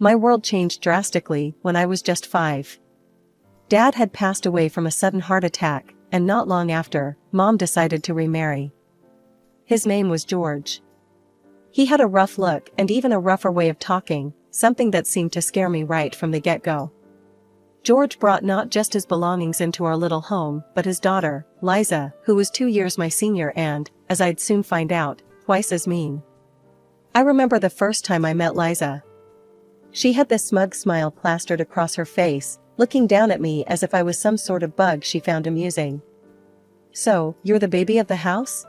My world changed drastically when I was just 5. Dad had passed away from a sudden heart attack, and not long after, Mom decided to remarry. His name was George. He had a rough look and even a rougher way of talking, something that seemed to scare me right from the get-go. George brought not just his belongings into our little home, but his daughter, Liza, who was 2 years my senior and, as I'd soon find out, twice as mean. I remember the first time I met Liza. She had this smug smile plastered across her face, looking down at me as if I was some sort of bug she found amusing. "So, you're the baby of the house?"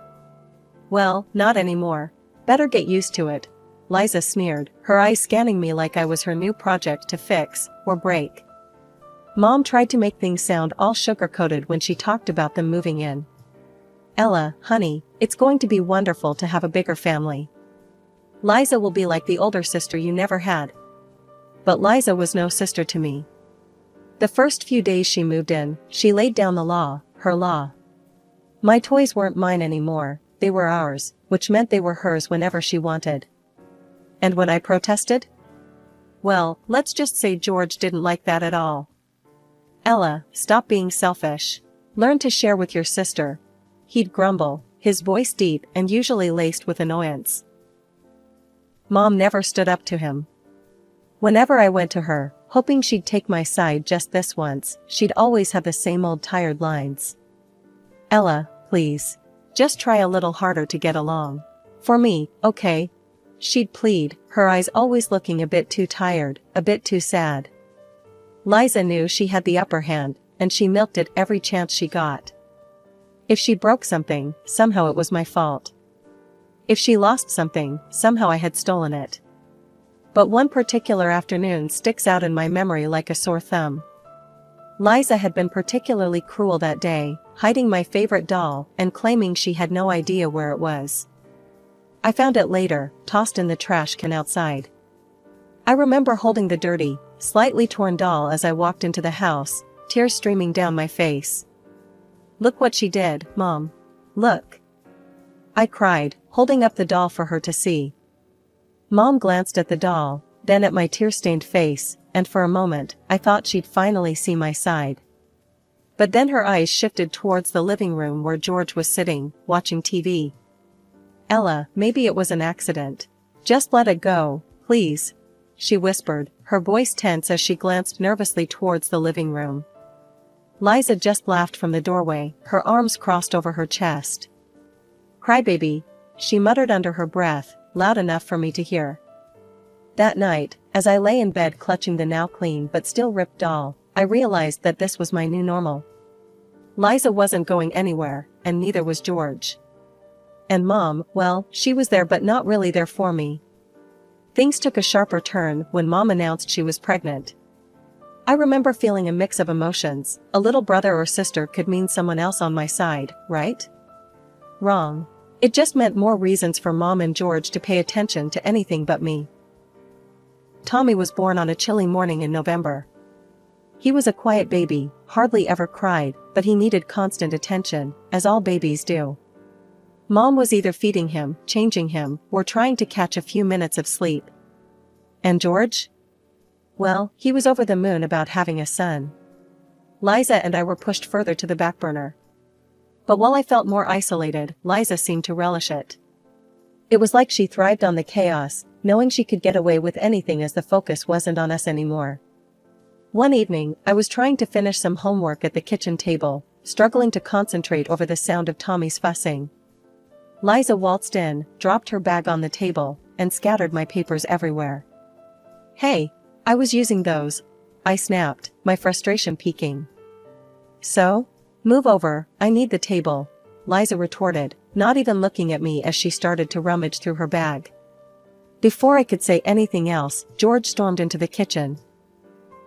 "Well, not anymore. Better get used to it," Liza sneered, her eyes scanning me like I was her new project to fix or break. Mom tried to make things sound all sugar-coated when she talked about them moving in. "Ella, honey, it's going to be wonderful to have a bigger family. Liza will be like the older sister you never had." But Liza was no sister to me. The first few days she moved in, she laid down the law, her law. My toys weren't mine anymore, they were ours, which meant they were hers whenever she wanted. And when I protested? Well, let's just say George didn't like that at all. "Ella, stop being selfish. Learn to share with your sister," he'd grumble, his voice deep and usually laced with annoyance. Mom never stood up to him. Whenever I went to her, hoping she'd take my side just this once, she'd always have the same old tired lines. "Ella, please. Just try a little harder to get along. For me, okay?" She'd plead, her eyes always looking a bit too tired, a bit too sad. Liza knew she had the upper hand, and she milked it every chance she got. If she broke something, somehow it was my fault. If she lost something, somehow I had stolen it. But one particular afternoon sticks out in my memory like a sore thumb. Liza had been particularly cruel that day, hiding my favorite doll and claiming she had no idea where it was. I found it later, tossed in the trash can outside. I remember holding the dirty, slightly torn doll as I walked into the house, tears streaming down my face. "Look what she did, Mom. Look." I cried, holding up the doll for her to see. Mom glanced at the doll, then at my tear-stained face, and for a moment, I thought she'd finally see my side. But then her eyes shifted towards the living room where George was sitting, watching TV. "Ella, maybe it was an accident. Just let it go, please," she whispered, her voice tense as she glanced nervously towards the living room. Liza just laughed from the doorway, her arms crossed over her chest. "Crybaby," she muttered under her breath, loud enough for me to hear. That night, as I lay in bed clutching the now clean but still ripped doll, I realized that this was my new normal. Liza wasn't going anywhere, and neither was George. And Mom, well, she was there but not really there for me. Things took a sharper turn when Mom announced she was pregnant. I remember feeling a mix of emotions. A little brother or sister could mean someone else on my side, right? Wrong. It just meant more reasons for Mom and George to pay attention to anything but me. Tommy was born on a chilly morning in November. He was a quiet baby, hardly ever cried, but he needed constant attention, as all babies do. Mom was either feeding him, changing him, or trying to catch a few minutes of sleep. And George? Well, he was over the moon about having a son. Liza and I were pushed further to the back burner. But while I felt more isolated, Liza seemed to relish it. It was like she thrived on the chaos, knowing she could get away with anything as the focus wasn't on us anymore. One evening, I was trying to finish some homework at the kitchen table, struggling to concentrate over the sound of Tommy's fussing. Liza waltzed in, dropped her bag on the table, and scattered my papers everywhere. "Hey, I was using those," I snapped, my frustration peaking. "So? Move over, I need the table," Liza retorted, not even looking at me as she started to rummage through her bag. Before I could say anything else, George stormed into the kitchen.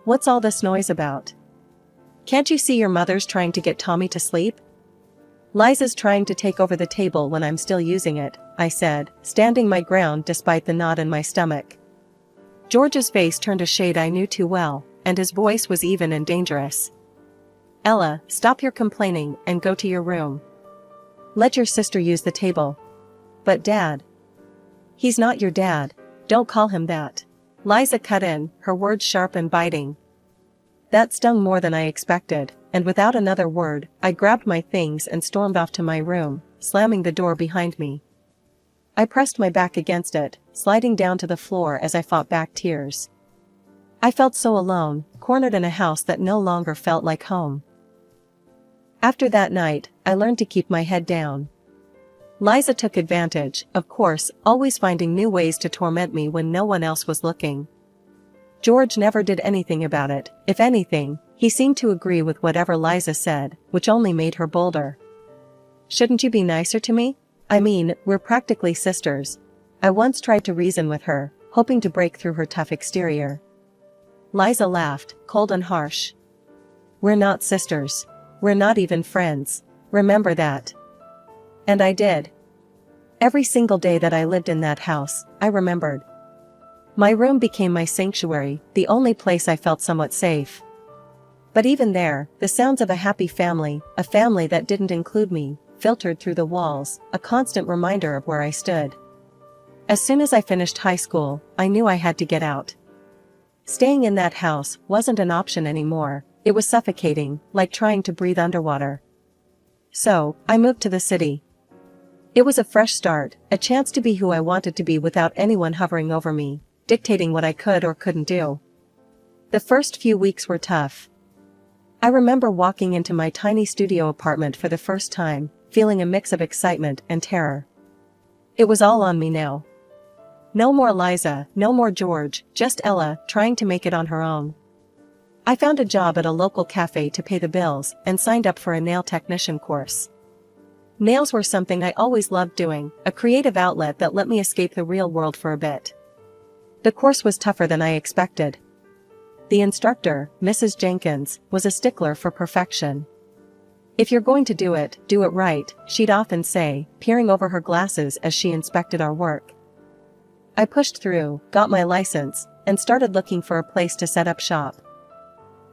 "What's all this noise about? Can't you see your mother's trying to get Tommy to sleep?" "Liza's trying to take over the table when I'm still using it," I said, standing my ground despite the knot in my stomach. George's face turned a shade I knew too well, and his voice was even and dangerous. "Ella, stop your complaining and go to your room. Let your sister use the table." "But Dad." "He's not your dad, don't call him that." Liza cut in, her words sharp and biting. That stung more than I expected, and without another word, I grabbed my things and stormed off to my room, slamming the door behind me. I pressed my back against it, sliding down to the floor as I fought back tears. I felt so alone, cornered in a house that no longer felt like home. After that night, I learned to keep my head down. Liza took advantage, of course, always finding new ways to torment me when no one else was looking. George never did anything about it. If anything, he seemed to agree with whatever Liza said, which only made her bolder. Shouldn't you be nicer to me? I mean, we're practically sisters. I once tried to reason with her, hoping to break through her tough exterior. Liza laughed, cold and harsh. We're not sisters. We're not even friends. Remember that. And I did. Every single day that I lived in that house, I remembered. My room became my sanctuary, the only place I felt somewhat safe. But even there, the sounds of a happy family, a family that didn't include me, filtered through the walls, a constant reminder of where I stood. As soon as I finished high school, I knew I had to get out. Staying in that house wasn't an option anymore. It was suffocating, like trying to breathe underwater. So, I moved to the city. It was a fresh start, a chance to be who I wanted to be without anyone hovering over me, dictating what I could or couldn't do. The first few weeks were tough. I remember walking into my tiny studio apartment for the first time, feeling a mix of excitement and terror. It was all on me now. No more Liza, no more George, just Ella, trying to make it on her own. I found a job at a local cafe to pay the bills and signed up for a nail technician course. Nails were something I always loved doing, a creative outlet that let me escape the real world for a bit. The course was tougher than I expected. The instructor, Mrs. Jenkins, was a stickler for perfection. If you're going to do it right, she'd often say, peering over her glasses as she inspected our work. I pushed through, got my license, and started looking for a place to set up shop.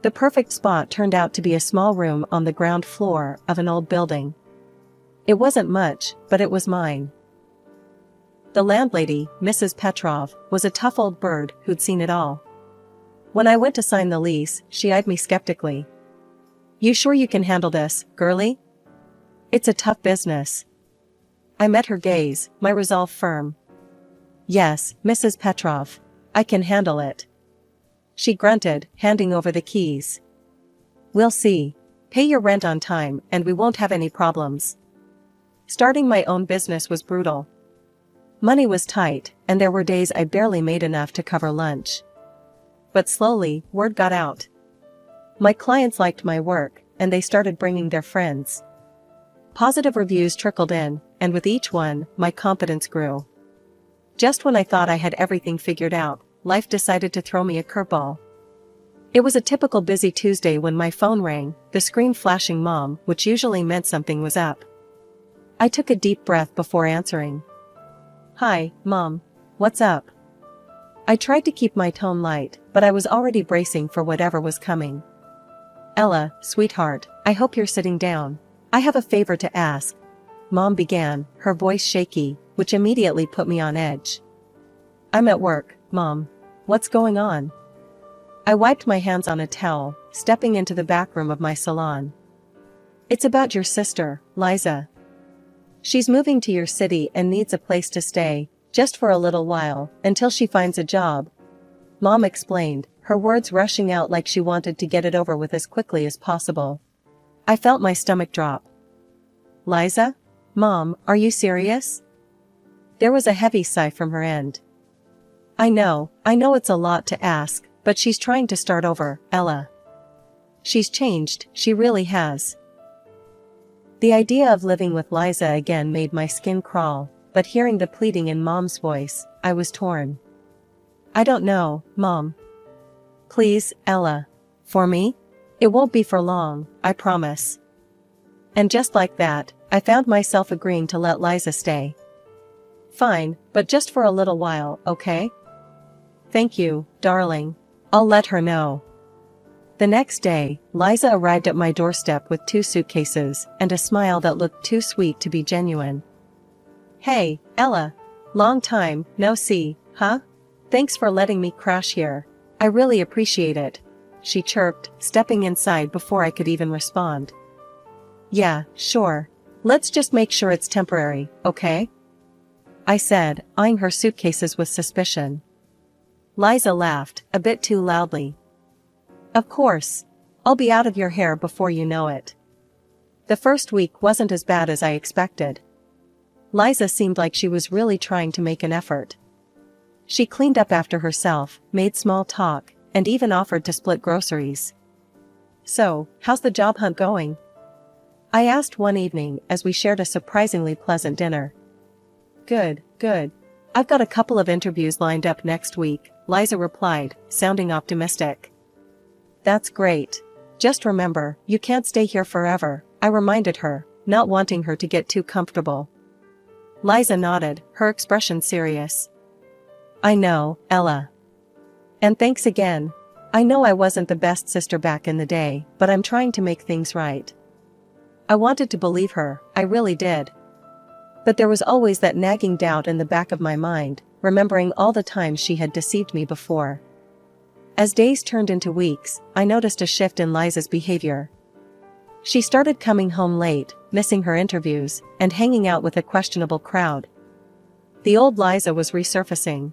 The perfect spot turned out to be a small room on the ground floor of an old building. It wasn't much, but it was mine. The landlady, Mrs. Petrov, was a tough old bird who'd seen it all. When I went to sign the lease, she eyed me skeptically. "You sure you can handle this, girlie? It's a tough business." I met her gaze, my resolve firm. "Yes, Mrs. Petrov. I can handle it." She grunted, handing over the keys. "We'll see. Pay your rent on time and we won't have any problems." Starting my own business was brutal. Money was tight, and there were days I barely made enough to cover lunch. But slowly, word got out. My clients liked my work, and they started bringing their friends. Positive reviews trickled in, and with each one, my confidence grew. Just when I thought I had everything figured out, life decided to throw me a curveball. It was a typical busy Tuesday when my phone rang, the screen flashing Mom, which usually meant something was up. I took a deep breath before answering. "Hi, Mom. What's up?" I tried to keep my tone light, but I was already bracing for whatever was coming. "Ella, sweetheart, I hope you're sitting down. I have a favor to ask," Mom began, her voice shaky, which immediately put me on edge. "I'm at work, Mom. What's going on?" I wiped my hands on a towel, stepping into the back room of my salon. "It's about your sister, Liza. She's moving to your city and needs a place to stay, just for a little while, until she finds a job," Mom explained, her words rushing out like she wanted to get it over with as quickly as possible. I felt my stomach drop. "Liza? Mom, are you serious?" There was a heavy sigh from her end. I know it's a lot to ask, but she's trying to start over, Ella. She's changed, she really has." The idea of living with Liza again made my skin crawl, but hearing the pleading in Mom's voice, I was torn. "I don't know, Mom. Please, Ella. For me? It won't be for long, I promise." And just like that, I found myself agreeing to let Liza stay. "Fine, but just for a little while, okay?" "Thank you, darling. I'll let her know." The next day, Liza arrived at my doorstep with 2 suitcases and a smile that looked too sweet to be genuine. "Hey, Ella. Long time, no see, huh? Thanks for letting me crash here. I really appreciate it, she chirped, stepping inside before I could even respond. Yeah, sure. Let's just make sure it's temporary, okay? I said, eyeing her suitcases with suspicion. Liza laughed, a bit too loudly. Of course. I'll be out of your hair before you know it. The first week wasn't as bad as I expected. Liza seemed like she was really trying to make an effort. She cleaned up after herself, made small talk, and even offered to split groceries. So, how's the job hunt going? I asked one evening as we shared a surprisingly pleasant dinner. Good, good. I've got a couple of interviews lined up next week, Liza replied, sounding optimistic. That's great. Just remember, you can't stay here forever, I reminded her, not wanting her to get too comfortable. Liza nodded, her expression serious. I know, Ella. And thanks again. I know I wasn't the best sister back in the day, but I'm trying to make things right. I wanted to believe her, I really did. But there was always that nagging doubt in the back of my mind, remembering all the times she had deceived me before. As days turned into weeks, I noticed a shift in Liza's behavior. She started coming home late, missing her interviews, and hanging out with a questionable crowd. The old Liza was resurfacing.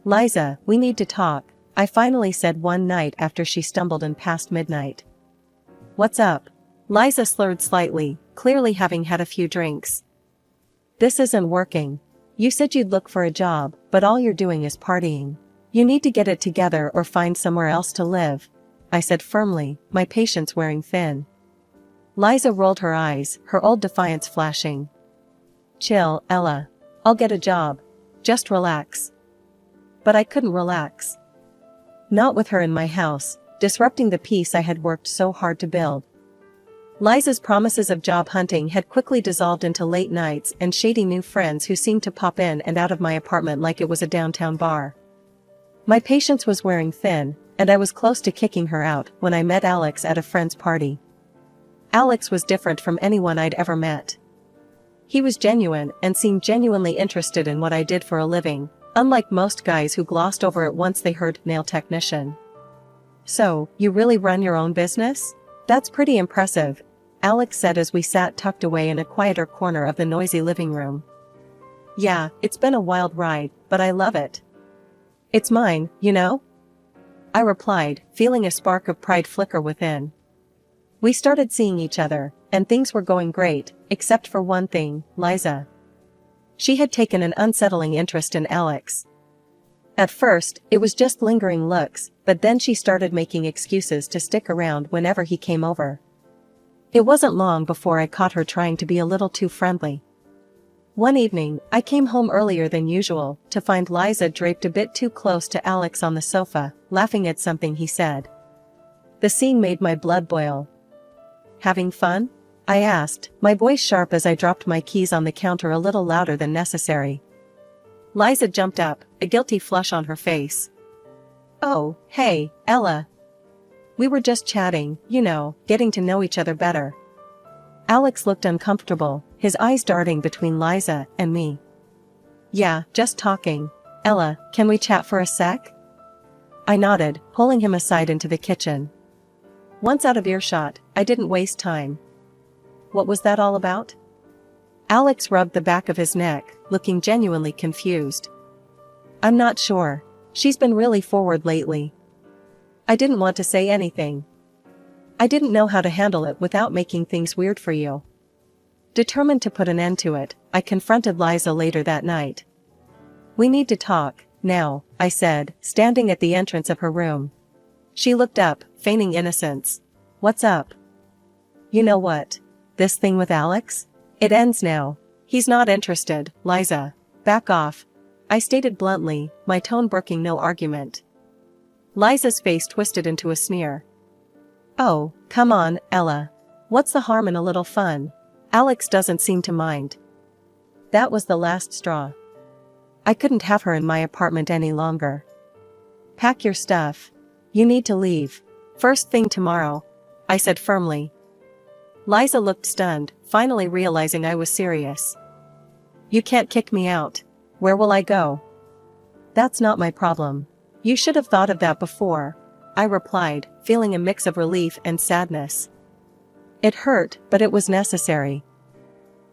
Liza, we need to talk, I finally said one night after she stumbled in past midnight. What's up? Liza slurred slightly, clearly having had a few drinks. This isn't working. You said you'd look for a job, but all you're doing is partying. You need to get it together or find somewhere else to live, I said firmly, my patience wearing thin. Liza rolled her eyes, her old defiance flashing. Chill, Ella. I'll get a job. Just relax. But I couldn't relax. Not with her in my house, disrupting the peace I had worked so hard to build. Liza's promises of job hunting had quickly dissolved into late nights and shady new friends who seemed to pop in and out of my apartment like it was a downtown bar. My patience was wearing thin, and I was close to kicking her out when I met Alex at a friend's party. Alex was different from anyone I'd ever met. He was genuine and seemed genuinely interested in what I did for a living, unlike most guys who glossed over it once they heard nail technician. So, you really run your own business? That's pretty impressive, Alex said as we sat tucked away in a quieter corner of the noisy living room. Yeah, it's been a wild ride, but I love it. It's mine, you know? I replied, feeling a spark of pride flicker within. We started seeing each other, and things were going great, except for one thing, Liza. She had taken an unsettling interest in Alex. At first, it was just lingering looks, but then she started making excuses to stick around whenever he came over. It wasn't long before I caught her trying to be a little too friendly. One evening, I came home earlier than usual to find Liza draped a bit too close to Alex on the sofa, laughing at something he said. The scene made my blood boil. Having fun? I asked, my voice sharp as I dropped my keys on the counter a little louder than necessary. Liza jumped up, a guilty flush on her face. Oh, hey, Ella. We were just chatting, you know, getting to know each other better. Alex looked uncomfortable, his eyes darting between Liza and me. Yeah, just talking. Ella, can we chat for a sec? I nodded, pulling him aside into the kitchen. Once out of earshot, I didn't waste time. What was that all about? Alex rubbed the back of his neck, looking genuinely confused. I'm not sure. She's been really forward lately. I didn't want to say anything. I didn't know how to handle it without making things weird for you. Determined to put an end to it, I confronted Liza later that night. We need to talk, now, I said, standing at the entrance of her room. She looked up, feigning innocence. What's up? You know what? This thing with Alex? It ends now. He's not interested, Liza. Back off. I stated bluntly, my tone brooking no argument. Liza's face twisted into a sneer. Oh, come on, Ella. What's the harm in a little fun? Alex doesn't seem to mind. That was the last straw. I couldn't have her in my apartment any longer. Pack your stuff. You need to leave. First thing tomorrow, I said firmly. Liza looked stunned, finally realizing I was serious. You can't kick me out. Where will I go? That's not my problem. You should have thought of that before, I replied, feeling a mix of relief and sadness. It hurt, but it was necessary.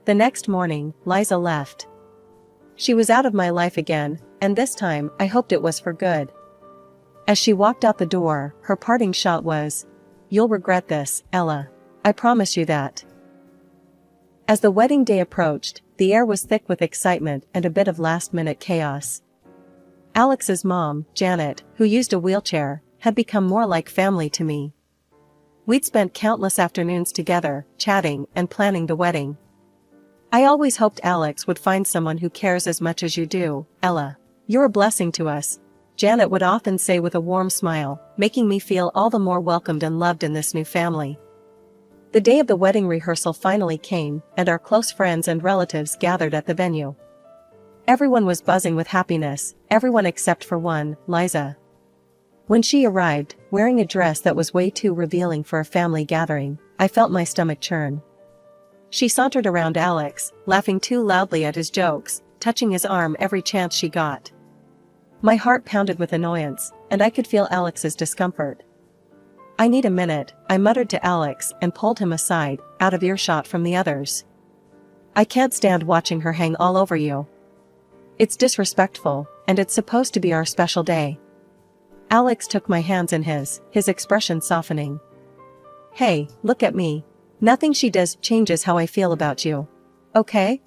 The next morning, Liza left. She was out of my life again, and this time I hoped it was for good. As she walked out the door, her parting shot was, "You'll regret this, Ella. I promise you that." As the wedding day approached, the air was thick with excitement and a bit of last-minute chaos. Alex's mom, Janet, who used a wheelchair, had become more like family to me. We'd spent countless afternoons together, chatting and planning the wedding. I always hoped Alex would find someone who cares as much as you do, Ella. You're a blessing to us, Janet would often say with a warm smile, making me feel all the more welcomed and loved in this new family. The day of the wedding rehearsal finally came, and our close friends and relatives gathered at the venue. Everyone was buzzing with happiness, everyone except for one, Liza. When she arrived, wearing a dress that was way too revealing for a family gathering, I felt my stomach churn. She sauntered around Alex, laughing too loudly at his jokes, touching his arm every chance she got. My heart pounded with annoyance, and I could feel Alex's discomfort. "I need a minute," I muttered to Alex and pulled him aside, out of earshot from the others. "I can't stand watching her hang all over you. It's disrespectful, and it's supposed to be our special day." Alex took my hands in his expression softening. "Hey, look at me. Nothing she does changes how I feel about you. Okay?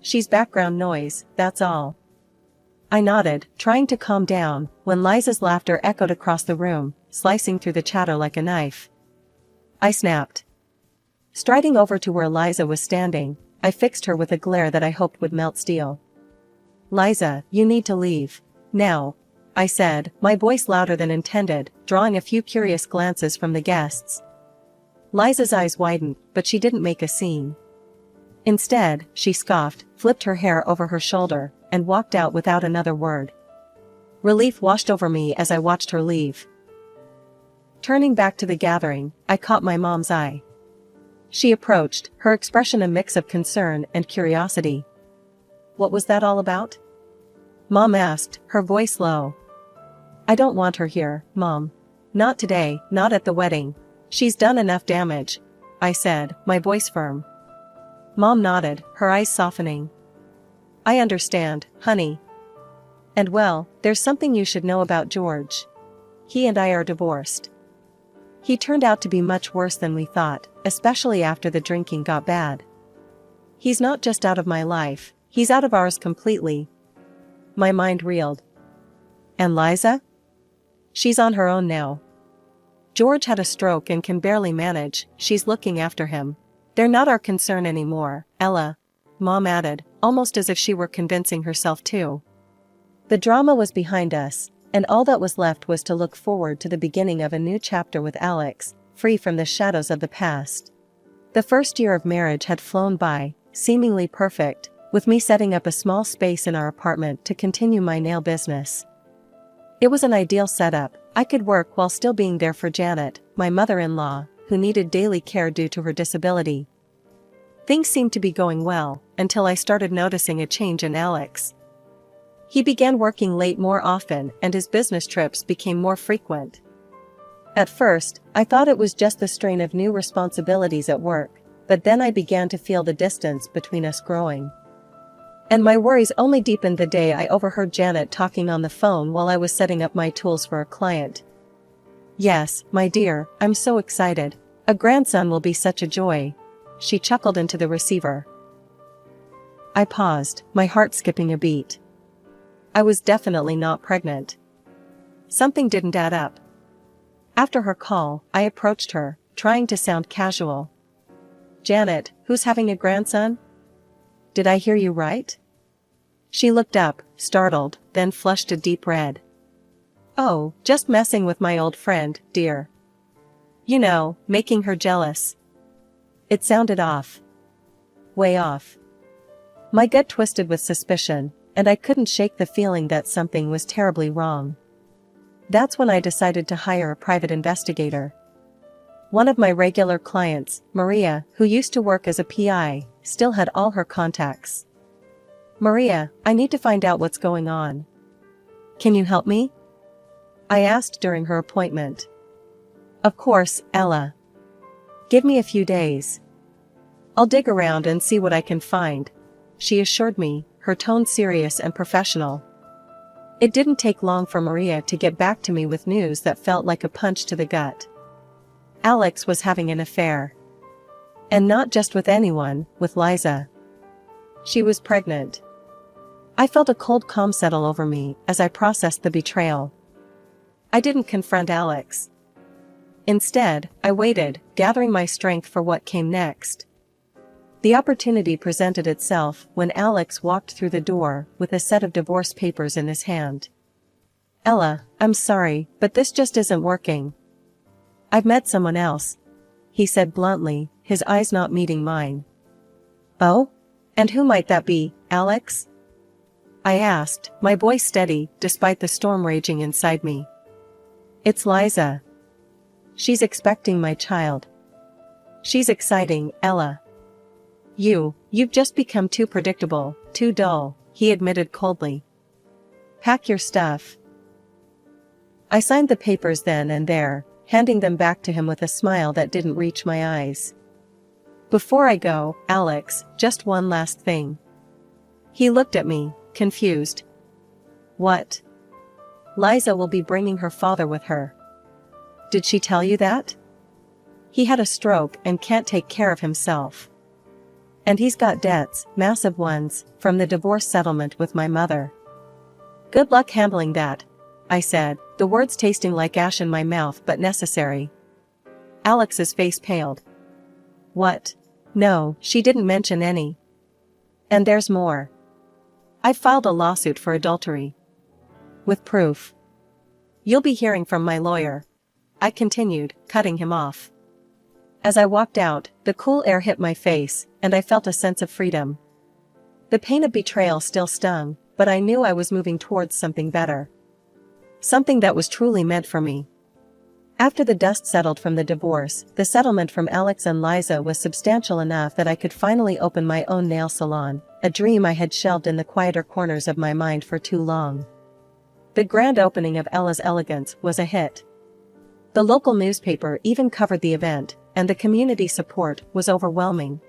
She's background noise, that's all." I nodded, trying to calm down, when Liza's laughter echoed across the room, slicing through the chatter like a knife. I snapped. Striding over to where Liza was standing, I fixed her with a glare that I hoped would melt steel. "Liza, you need to leave. Now," I said, my voice louder than intended, drawing a few curious glances from the guests. Liza's eyes widened, but she didn't make a scene. Instead, she scoffed, flipped her hair over her shoulder, and walked out without another word. Relief washed over me as I watched her leave. Turning back to the gathering, I caught my mom's eye. She approached, her expression a mix of concern and curiosity. "What was that all about?" Mom asked, her voice low. "I don't want her here, Mom. Not today, not at the wedding. She's done enough damage," I said, my voice firm. Mom nodded, her eyes softening. "I understand, honey. And well, there's something you should know about George. He and I are divorced. He turned out to be much worse than we thought, especially after the drinking got bad. He's not just out of my life, he's out of ours completely." My mind reeled. "And Liza? She's on her own now. George had a stroke and can barely manage, she's looking after him. They're not our concern anymore, Ella," Mom added, almost as if she were convincing herself too. The drama was behind us, and all that was left was to look forward to the beginning of a new chapter with Alex, free from the shadows of the past. The first year of marriage had flown by, seemingly perfect, with me setting up a small space in our apartment to continue my nail business. It was an ideal setup. I could work while still being there for Janet, my mother-in-law, who needed daily care due to her disability. Things seemed to be going well, until I started noticing a change in Alex. He began working late more often and his business trips became more frequent. At first, I thought it was just the strain of new responsibilities at work, but then I began to feel the distance between us growing. And my worries only deepened the day I overheard Janet talking on the phone while I was setting up my tools for a client. "Yes, my dear, I'm so excited. A grandson will be such a joy," she chuckled into the receiver. I paused, my heart skipping a beat. I was definitely not pregnant. Something didn't add up. After her call, I approached her, trying to sound casual. "Janet, who's having a grandson? Did I hear you right?" She looked up, startled, then flushed a deep red. "Oh, just messing with my old friend, dear. You know, making her jealous." It sounded off. Way off. My gut twisted with suspicion, and I couldn't shake the feeling that something was terribly wrong. That's when I decided to hire a private investigator. One of my regular clients, Maria, who used to work as a PI, still had all her contacts. "Maria, I need to find out what's going on." Can you help me? I asked during her appointment. Of course, Ella. Give me a few days. I'll dig around and see what I can find, she assured me, her tone serious and professional. It didn't take long for Maria to get back to me with news that felt like a punch to the gut. Alex was having an affair. And not just with anyone, with Liza. She was pregnant. I felt a cold calm settle over me as I processed the betrayal. I didn't confront Alex. Instead, I waited, gathering my strength for what came next. The opportunity presented itself when Alex walked through the door with a set of divorce papers in his hand. Ella, I'm sorry, but this just isn't working. I've met someone else, he said bluntly, his eyes not meeting mine. Oh? And who might that be, Alex? I asked, my voice steady despite the storm raging inside me. It's Liza. She's expecting my child. She's exciting, Ella. You've just become too predictable, too dull, he admitted coldly. Pack your stuff. I signed the papers then and there, handing them back to him with a smile that didn't reach my eyes. Before I go, Alex, just one last thing. He looked at me, confused. What? Liza will be bringing her father with her. Did she tell you that? He had a stroke and can't take care of himself. And he's got debts, massive ones, from the divorce settlement with my mother. Good luck handling that, I said, the words tasting like ash in my mouth but necessary. Alex's face paled. What? No, she didn't mention any. And there's more. I filed a lawsuit for adultery. With proof. You'll be hearing from my lawyer, I continued, cutting him off. As I walked out, the cool air hit my face, and I felt a sense of freedom. The pain of betrayal still stung, but I knew I was moving towards something better. Something that was truly meant for me. After the dust settled from the divorce, the settlement from Alex and Liza was substantial enough that I could finally open my own nail salon, a dream I had shelved in the quieter corners of my mind for too long. The grand opening of Ella's Elegance was a hit. The local newspaper even covered the event, and the community support was overwhelming.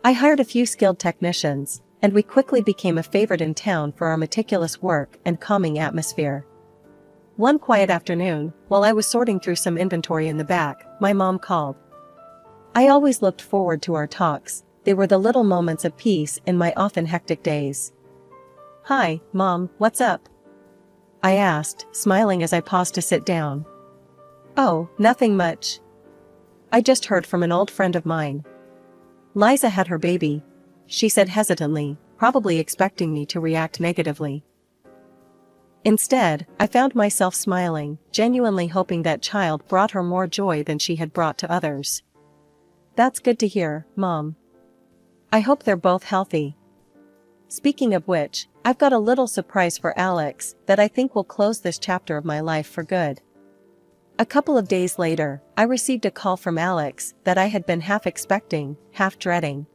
I hired a few skilled technicians, and we quickly became a favorite in town for our meticulous work and calming atmosphere. One quiet afternoon, while I was sorting through some inventory in the back, my mom called. I always looked forward to our talks, they were the little moments of peace in my often hectic days. Hi, Mom, what's up? I asked, smiling as I paused to sit down. Oh, nothing much. I just heard from an old friend of mine. Liza had her baby, she said hesitantly, probably expecting me to react negatively. Instead, I found myself smiling, genuinely hoping that child brought her more joy than she had brought to others. That's good to hear, Mom. I hope they're both healthy. Speaking of which, I've got a little surprise for Alex that I think will close this chapter of my life for good. A couple of days later, I received a call from Alex that I had been half expecting, half dreading.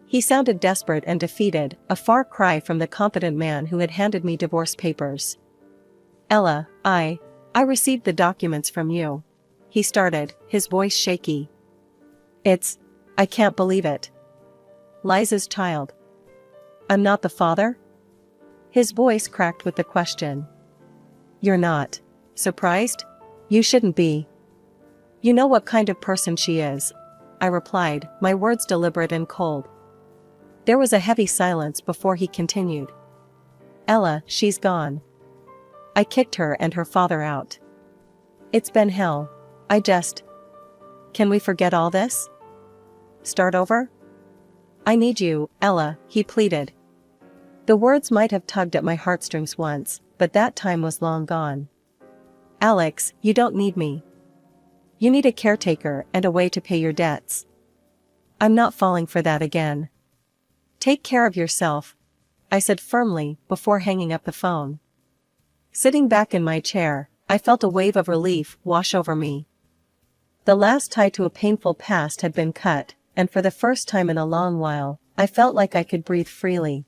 He sounded desperate and defeated, a far cry from the confident man who had handed me divorce papers. Ella, I received the documents from you. He started, his voice shaky. I can't believe it. Liza's child. I'm not the father? His voice cracked with the question. You're not surprised? You shouldn't be. You know what kind of person she is, I replied, my words deliberate and cold. There was a heavy silence before he continued. Ella, she's gone. I kicked her and her father out. It's been hell. Can we forget all this? Start over? I need you, Ella, he pleaded. The words might have tugged at my heartstrings once, but that time was long gone. Alex, you don't need me. You need a caretaker and a way to pay your debts. I'm not falling for that again. Take care of yourself, I said firmly before hanging up the phone. Sitting back in my chair, I felt a wave of relief wash over me. The last tie to a painful past had been cut, and for the first time in a long while, I felt like I could breathe freely.